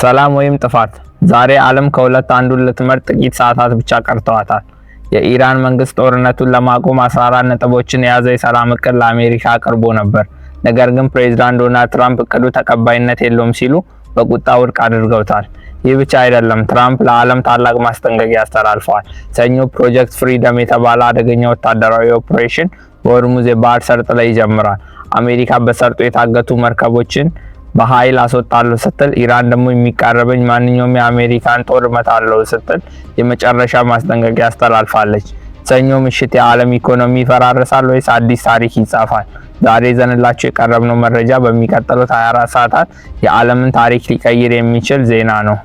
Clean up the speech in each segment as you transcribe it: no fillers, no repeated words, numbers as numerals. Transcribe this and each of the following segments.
ሰላም ወይም ጥፋት ዛሬ ዓለም ከሁለት አንዱን ልትመርጥ ጥቂት ሰዓታት ብቻ ቀርተዋታል። የኢራን መንግስት ጦርነቱን ለማቆም 14 ነጥቦችን የያዘ የሰላም እቅድ ለአሜሪካ አቅርቦ ነበር። ነገር ግን ፕሬዝዳንት ዶናልድ ትራምፕ እቅዱ ተቀባይነት የለውም ሲሉ በቁጣ ውድቅ አድርገውታል። ይህ ብቻ አይደለም፣ ትራምፕ ለዓለም ታላቅ ማስጠንቀቂያ አስተላልፈዋል። ሰኞ ፕሮጀክት ፍሪደም የተባለ አደገኛ ወታደራዊ ኦፕሬሽን በሆርሙዝ የባህር ሰርጥ ላይ ይጀምራል። አሜሪካ በሰርጡ የታገቱ መርከቦችን በኃይል አስወጣለሁ ስትል፣ ኢራን ደግሞ የሚቃረበኝ ማንኛውም የአሜሪካን ጦር እመታለሁ ስትል የመጨረሻ ማስጠንቀቂያ አስተላልፋለች። ሰኞ ምሽት የዓለም ኢኮኖሚ ይፈራረሳል ወይስ አዲስ ታሪክ ይጻፋል? ዛሬ ይዘንላችሁ የቀረብነው መረጃ በሚቀጥሉት 24 ሰዓታት የዓለምን ታሪክ ሊቀይር የሚችል ዜና ነው።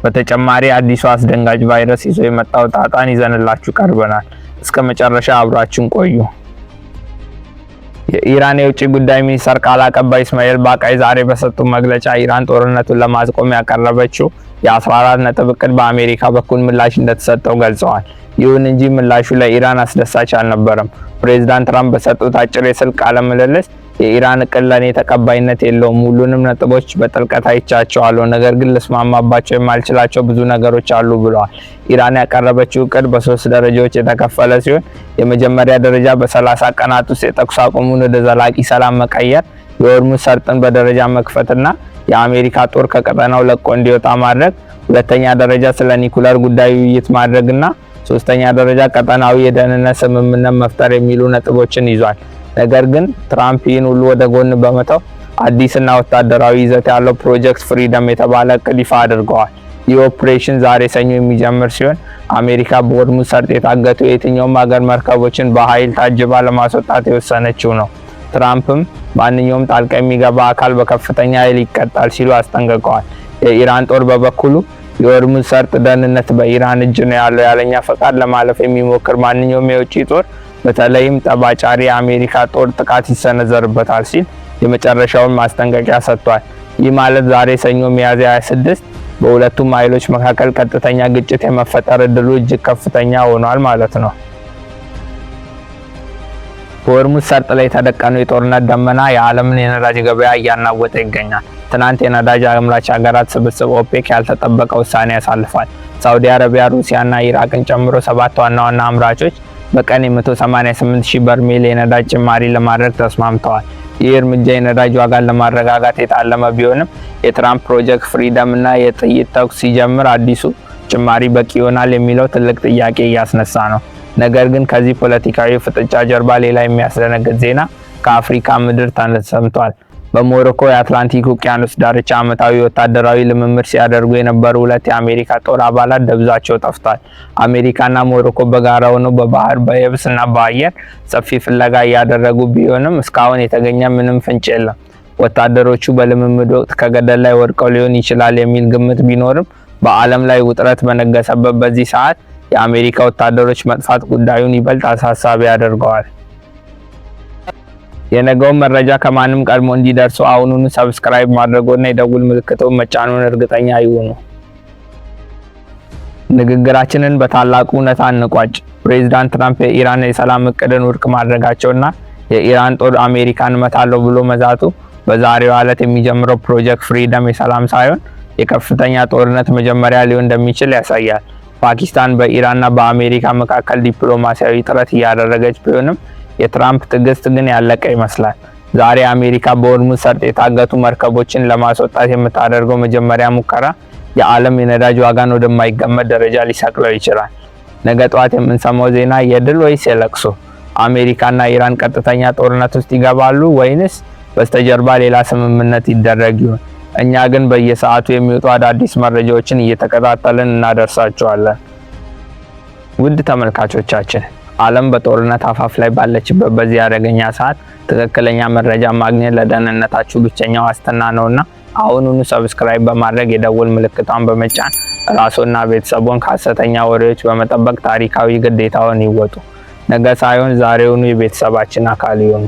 በተጨማሪ አዲሱ አስደንጋጭ ቫይረስ ይዞ የመጣው ጣጣን ይዘንላችሁ ቀርበናል። እስከ መጨረሻ አብራችሁን ቆዩ። የኢራን የውጭ ጉዳይ ሚኒስትር ቃል አቀባይ እስማኤል ባቃይ ዛሬ በሰጡት መግለጫ ኢራን ጦርነቱን ለማስቆም ያቀረበችው የ14 ነጥብ እቅድ በአሜሪካ በኩል ምላሽ እንደተሰጠው ገልጸዋል። ይሁን እንጂ ምላሹ ለኢራን አስደሳች አልነበረም። ፕሬዝዳንት ትራምፕ በሰጡት አጭር የስልክ ቃለ ምልልስ የኢራን እቅድ ለኔ ተቀባይነት የለውም፣ ሁሉንም ነጥቦች በጥልቀት አይቻቸዋለሁ፣ ነገር ግን ልስማማባቸው የማልችላቸው ብዙ ነገሮች አሉ ብለዋል። ኢራን ያቀረበችው እቅድ በ3 ደረጃዎች የተከፈለ ሲሆን የመጀመሪያ ደረጃ በ30 ቀናት ውስጥ የተኩስ አቁሙን ወደ ዘላቂ ሰላም መቀየር፣ የሆርሙዝ ሰርጥን በደረጃ መክፈትና የአሜሪካ ጦር ከቀጠናው ለቆ እንዲወጣ ማድረግ፣ ሁለተኛ ደረጃ ስለ ኒኩለር ጉዳይ ውይይት ማድረግና ሶስተኛ ደረጃ ቀጠናዊ የደህንነት ስምምነት መፍጠር የሚሉ ነጥቦችን ይዟል። ነገር ግን ትራምፕ ይህን ሁሉ ወደ ጎን በመተው አዲስና ወታደራዊ ይዘት ያለው ፕሮጀክት ፍሪደም የተባለ እቅድ ይፋ አድርገዋል። ይህ ኦፕሬሽን ዛሬ ሰኞ የሚጀምር ሲሆን አሜሪካ በሆርሙዝ ሰርጥ የታገቱ የትኛውም ሀገር መርከቦችን በኃይል ታጅባ ለማስወጣት የወሰነችው ነው። ትራምፕም ማንኛውም ጣልቃ የሚገባ አካል በከፍተኛ ኃይል ይቀጣል ሲሉ አስጠንቅቀዋል። የኢራን ጦር በበኩሉ የሆርሙዝ ሰርጥ ደህንነት በኢራን እጅ ነው ያለው፣ ያለኛ ፈቃድ ለማለፍ የሚሞክር ማንኛውም የውጭ ጦር በተለይም ጠባጫሪ የአሜሪካ ጦር ጥቃት ይሰነዘርበታል ሲል የመጨረሻውን ማስጠንቀቂያ ሰጥቷል። ይህ ማለት ዛሬ ሰኞ ሚያዝያ 26 በሁለቱም ኃይሎች መካከል ቀጥተኛ ግጭት የመፈጠር እድሉ እጅግ ከፍተኛ ሆኗል ማለት ነው። በሆርሙዝ ሰርጥ ላይ የተደቀነው የጦርነት ደመና የዓለምን የነዳጅ ገበያ እያናወጠ ይገኛል። ትናንት የነዳጅ አምራች ሀገራት ስብስብ ኦፔክ ያልተጠበቀ ውሳኔ ያሳልፋል። ሳውዲ አረቢያ፣ ሩሲያና ኢራቅን ጨምሮ 7 ዋና ዋና አምራቾች በቀን የ188,000 በርሜል የነዳጅ ጭማሪ ለማድረግ ተስማምተዋል። ይህ እርምጃ የነዳጅ ዋጋን ለማረጋጋት የታለመ ቢሆንም የትራምፕ ፕሮጀክት ፍሪደም እና የጥይት ተኩስ ሲጀምር አዲሱ ጭማሪ በቂ ይሆናል የሚለው ትልቅ ጥያቄ እያስነሳ ነው። ነገር ግን ከዚህ ፖለቲካዊ ፍጥጫ ጀርባ ሌላ የሚያስደነግጥ ዜና ከአፍሪካ ምድር ተሰምቷል። በሞሮኮ የአትላንቲክ ውቅያኖስ ዳርቻ ዓመታዊ ወታደራዊ ልምምድ ሲያደርጉ የነበሩ 2 የአሜሪካ ጦር አባላት ደብዛቸው ጠፍቷል። አሜሪካና ሞሮኮ በጋራ ሆነው በባህር በየብስና በአየር ሰፊ ፍለጋ እያደረጉ ቢሆንም እስካሁን የተገኘ ምንም ፍንጭ የለም። ወታደሮቹ በልምምድ ወቅት ከገደል ላይ ወድቀው ሊሆን ይችላል የሚል ግምት ቢኖርም በዓለም ላይ ውጥረት በነገሰበት በዚህ ሰዓት የአሜሪካ ወታደሮች መጥፋት ጉዳዩን ይበልጥ አሳሳቢ ያደርገዋል። የነገውን መረጃ ከማንም ቀድሞ እንዲደርሱ አሁኑኑ ሰብስክራይብ ማድረግና የደውል ምልክቱን መጫኑን እርግጠኛ ይሁኑ። ንግግራችንን በታላቁ እውነታ እንቋጭ። ፕሬዝዳንት ትራምፕ የኢራን የሰላም እቅድን ውድቅ ማድረጋቸውና የኢራን ጦር አሜሪካን እመታለሁ ብሎ መዛቱ በዛሬው ዕለት የሚጀምረው ፕሮጀክት ፍሪደም የሰላም ሳይሆን የከፍተኛ ጦርነት መጀመሪያ ሊሆን እንደሚችል ያሳያል። ፓኪስታን በኢራንና በአሜሪካ መካከል ዲፕሎማሲያዊ ጥረት እያደረገች ቢሆንም የትራምፕ ትዕግስት ግን ያለቀ ይመስላል። ዛሬ አሜሪካ በሆርሙዝ ሰርጥ የታገቱ መርከቦችን ለማስወጣት የምታደርገው መጀመሪያ ሙከራ የዓለም የነዳጅ ዋጋን ወደማይገመት ደረጃ ሊሰቅለው ይችላል። ነገ ጠዋት የምንሰማው ዜና የድል ወይስ የለቅሶ? አሜሪካና ኢራን ቀጥተኛ ጦርነት ውስጥ ይገባሉ ወይንስ በስተጀርባ ሌላ ስምምነት ይደረግ ይሆን? እኛ ግን በየሰዓቱ የሚወጡ አዳዲስ መረጃዎችን እየተከታተልን እናደርሳቸዋለን። ውድ ተመልካቾቻችን፣ ዓለም በጦርነት አፋፍ ላይ ባለችበት በዚህ አደገኛ ሰዓት ትክክለኛ መረጃ ማግኘት ለደህንነታችሁ ብቸኛው ዋስትና ነውና አሁኑኑ ሰብስክራይብ በማድረግ የደውል ምልክቷን በመጫን ራስዎና ቤተሰቦን ከሐሰተኛ ወሬዎች በመጠበቅ ታሪካዊ ግዴታውን ይወጡ። ነገ ሳይሆን ዛሬውኑ የቤተሰባችን አካል ይሁኑ።